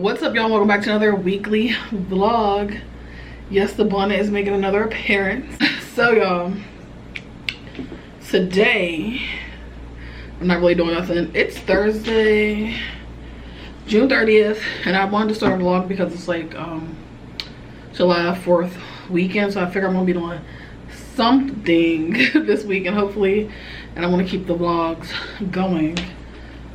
What's up, y'all? Welcome back to another weekly vlog. Yes, the bonnet is making another appearance. So y'all, today I'm not really doing nothing. It's Thursday, June 30th, and I wanted to start a vlog because it's like July 4th weekend, so I figure I'm gonna be doing something this weekend hopefully, and I want to keep the vlogs going.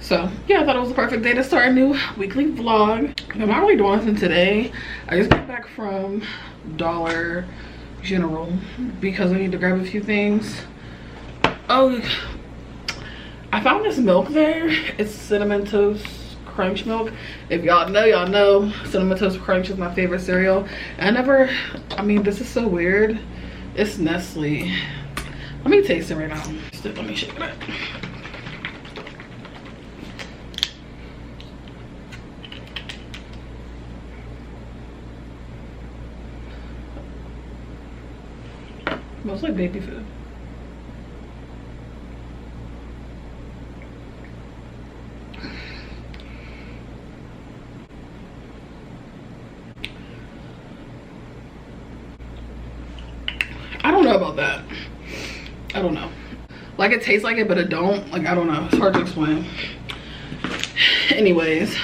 So yeah, I thought it was the perfect day to start a new weekly vlog. I'm not really doing anything today. I just got back from Dollar General because I need to grab a few things. Oh, I found this milk there. It's Cinnamon Toast Crunch milk. If y'all know, y'all know Cinnamon Toast Crunch is my favorite cereal. I mean, this is so weird. It's Nestle. Let me taste it right now. Let me shake it up. Smells like baby food. I don't know about that. I don't know. Like, it tastes like it, but it don't. Like, I don't know. It's hard to explain. Anyways.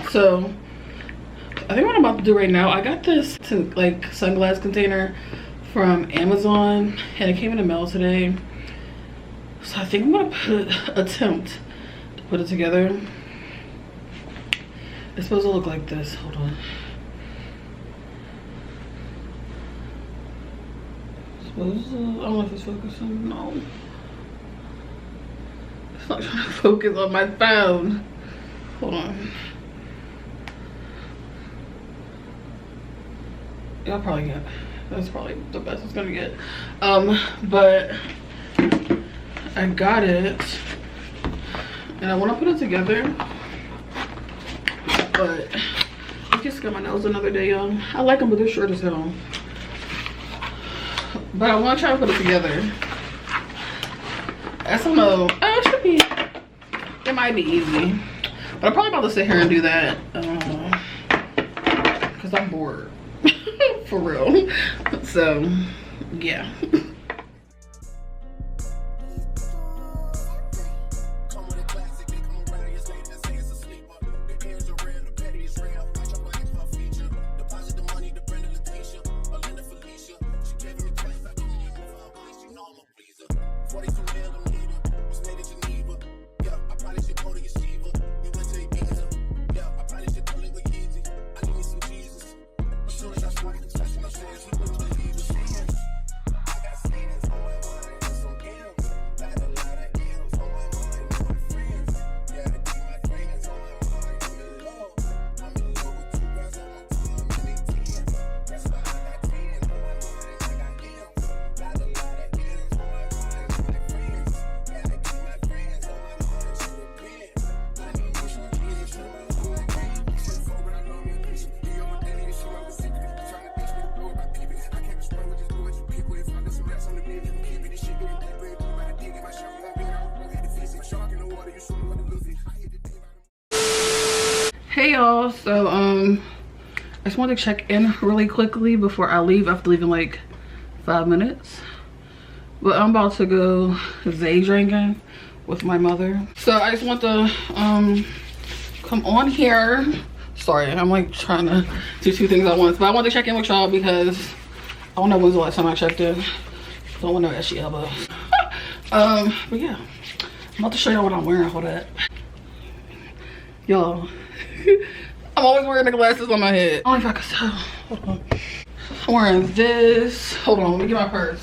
So, I think what I'm about to do right now, I got this like sunglass container from Amazon, and it came in the mail today. So I think I'm gonna attempt to put it together. It's supposed to look like this. Hold on. I don't know if it's focusing. No, it's not trying to focus on my phone. Hold on. Y'all probably get. That's probably the best it's gonna get. But I got it, and I want to put it together. But I just got my nails another day, y'all. I like them, but they're short as hell. But I want to try to put it together. I don't know. It should be. It might be easy, but I'm probably about to sit here and do that because I'm bored. For real. So yeah. Hey y'all, so I just wanted to check in really quickly before I leave. I have to leave in like 5 minutes, but I'm about to go Zay drinking with my mother. So I just want to come on here. Sorry, I'm like trying to do two things at once, but I want to check in with y'all because I don't know when's the last time I checked in. Don't want no ashy elbows. But yeah, I'm about to show y'all what I'm wearing. Hold up, y'all. I'm always wearing the glasses on my head. I don't know if I can tell. Hold on. I'm wearing this. Hold on, let me get my purse.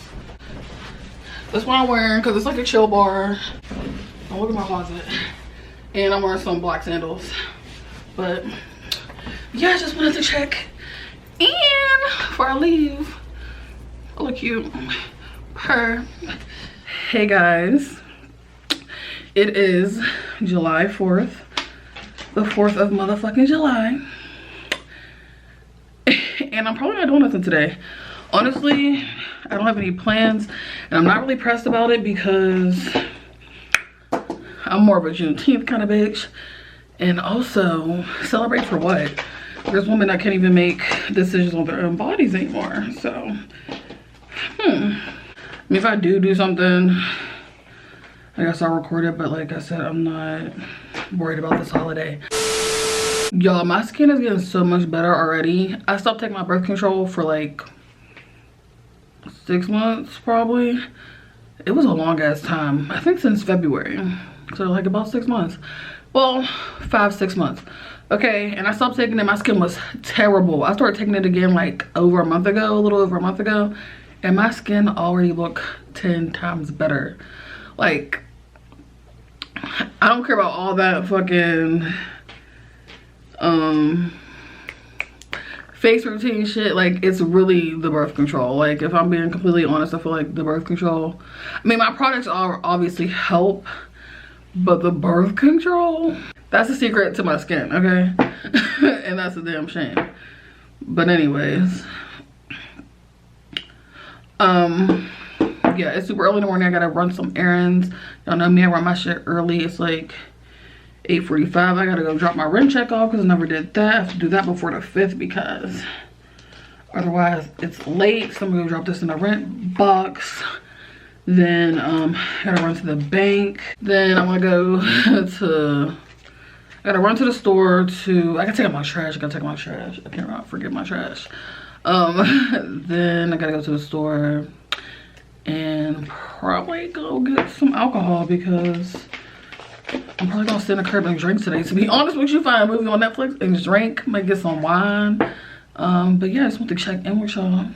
That's what I'm wearing because it's like a chill bar. Oh, look at my closet. And I'm wearing some black sandals. But yeah, I just wanted to check in before I leave. I look cute. Hey guys. It is July 4th. The 4th of motherfucking July. And I'm probably not doing nothing today. Honestly, I don't have any plans, and I'm not really pressed about it because I'm more of a Juneteenth kind of bitch, And also, celebrate for what? There's women that can't even make decisions on their own bodies anymore. So, I mean, if I do something, I guess I'll record it. But like I said, I'm not worried about this holiday. Y'all, my skin is getting so much better already. I stopped taking my birth control for like 6 months probably. It was a long ass time. I think since February. So like about 6 months. Well, 5-6 months. Okay, and I stopped taking it. My skin was terrible. I started taking it again like over a month ago, a little over a month ago. And my skin already looked 10 times better. Like, I don't care about all that fucking face routine shit. Like, it's really the birth control. Like, if I'm being completely honest, I feel like the birth control, I mean, my products are obviously help, but the birth control, that's the secret to my skin, okay? And that's a damn shame. But anyways, yeah, it's super early in the morning. I gotta run some errands. Y'all know me, I run my shit early. It's like 8:45. I gotta go drop my rent check off because I never did that. I have to do that before the 5th because otherwise it's late. So I'm gonna go drop this in the rent box. Then I gotta run to the bank. Then I'm gonna go I gotta run to the store to, I gotta take out my trash. I gotta take out my trash. I can't forget my trash. Then I gotta go to the store and probably go get some alcohol because I'm probably gonna sit in the crib and drink today. To be honest with you, find a movie on Netflix and drink, might get some wine. But yeah, I just want to check in with y'all.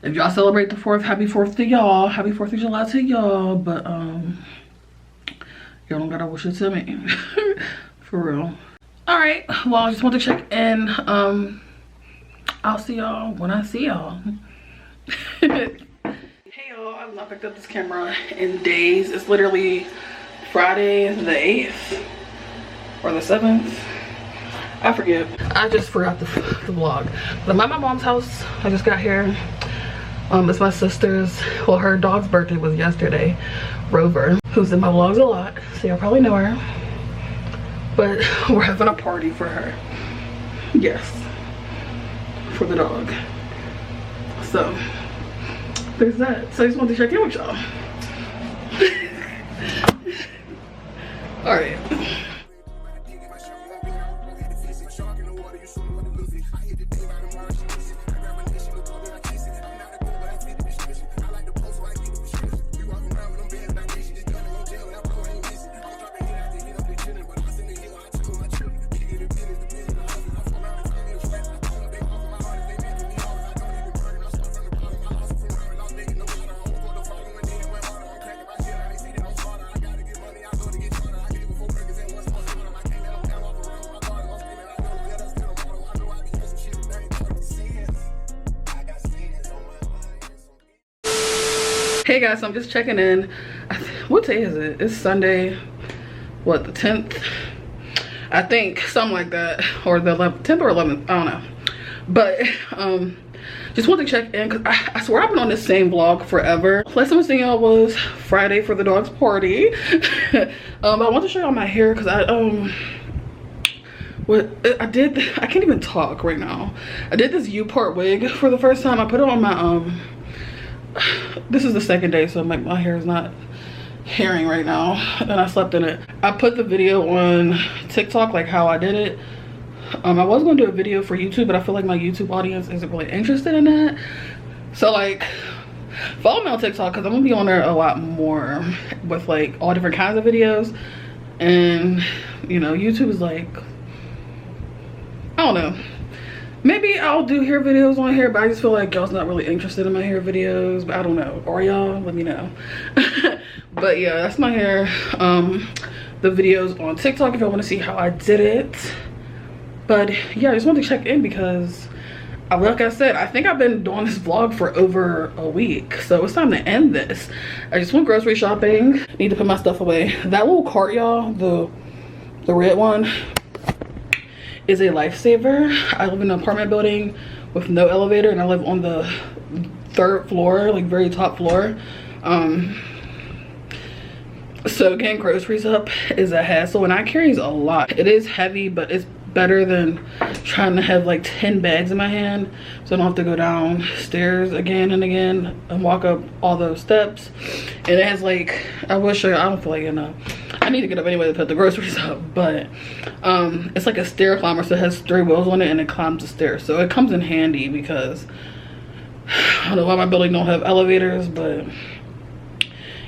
If y'all celebrate the 4th, happy 4th to y'all. Happy 4th of July to y'all. But y'all don't gotta wish it to me. For real. Alright, well, I just want to check in. I'll see y'all when I see y'all. Hey y'all, I've not picked up this camera in days. It's literally Friday the 8th or the 7th. I forget. I just forgot the vlog. But I'm at my mom's house. I just got here. It's my sister's, well, her dog's birthday was yesterday. Rover, who's in my vlogs a lot, so y'all probably know her. But we're having a party for her. Yes. For the dog. So there's that. So I just wanted to check in with y'all. All right. Hey guys, so I'm just checking in. What day is it? It's Sunday, what, the 10th? I think, something like that, or the 10th or 11th, I don't know. But just wanted to check in because I swear I've been on this same vlog forever. Last time I seen y'all was Friday for the dog's party. But I want to show y'all my hair because I can't even talk right now. I did this Upart wig for the first time. I put it on my this is the second day, so my hair is not hairing right now, and I slept in it. I put the video on TikTok, like how I did it. I was gonna do a video for YouTube, but I feel like my YouTube audience isn't really interested in that. So like, follow me on TikTok because I'm gonna be on there a lot more with like all different kinds of videos. And you know, YouTube is like, I don't know, maybe I'll do hair videos on here, but I just feel like y'all's not really interested in my hair videos. But I don't know, or y'all, let me know. But yeah, that's my hair. The videos on TikTok if y'all want to see how I did it. But yeah, I just wanted to check in because like I said, I think I've been doing this vlog for over a week, so it's time to end this. I just went grocery shopping. Need to put my stuff away. That little cart, y'all, the red one, is a lifesaver. I live in an apartment building with no elevator, and I live on the 3rd floor, like very top floor. So getting groceries up is a hassle, and I carry a lot. It is heavy, but it's better than trying to have like 10 bags in my hand, so I don't have to go downstairs again and again and walk up all those steps. And it has like, I wish I don't feel like, you know, I need to get up anyway to put the groceries up, but it's like a stair climber, so it has 3 wheels on it and it climbs the stairs, so it comes in handy because I don't know why my building don't have elevators, but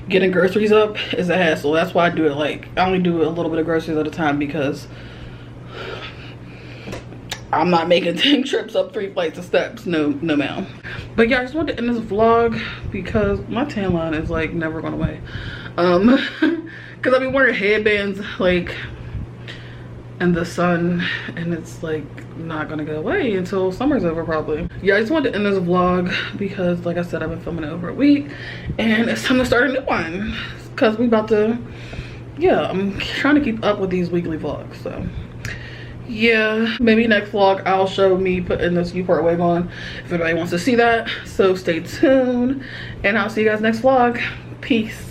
getting groceries up is a hassle. That's why I do it, like I only do a little bit of groceries at a time, because I'm not making 10 trips up 3 flights of steps. No ma'am. But yeah, I just wanted to end this vlog because my tan line is like never going away. Because I've been wearing headbands like in the sun, and it's like not gonna go away until summer's over probably. Yeah, I just wanted to end this vlog because like I said, I've been filming it over a week and it's time to start a new one, because we about to, yeah, I'm trying to keep up with these weekly vlogs. So yeah, maybe next vlog I'll show me putting this Upart wig on if anybody wants to see that. So stay tuned, and I'll see you guys next vlog. Peace.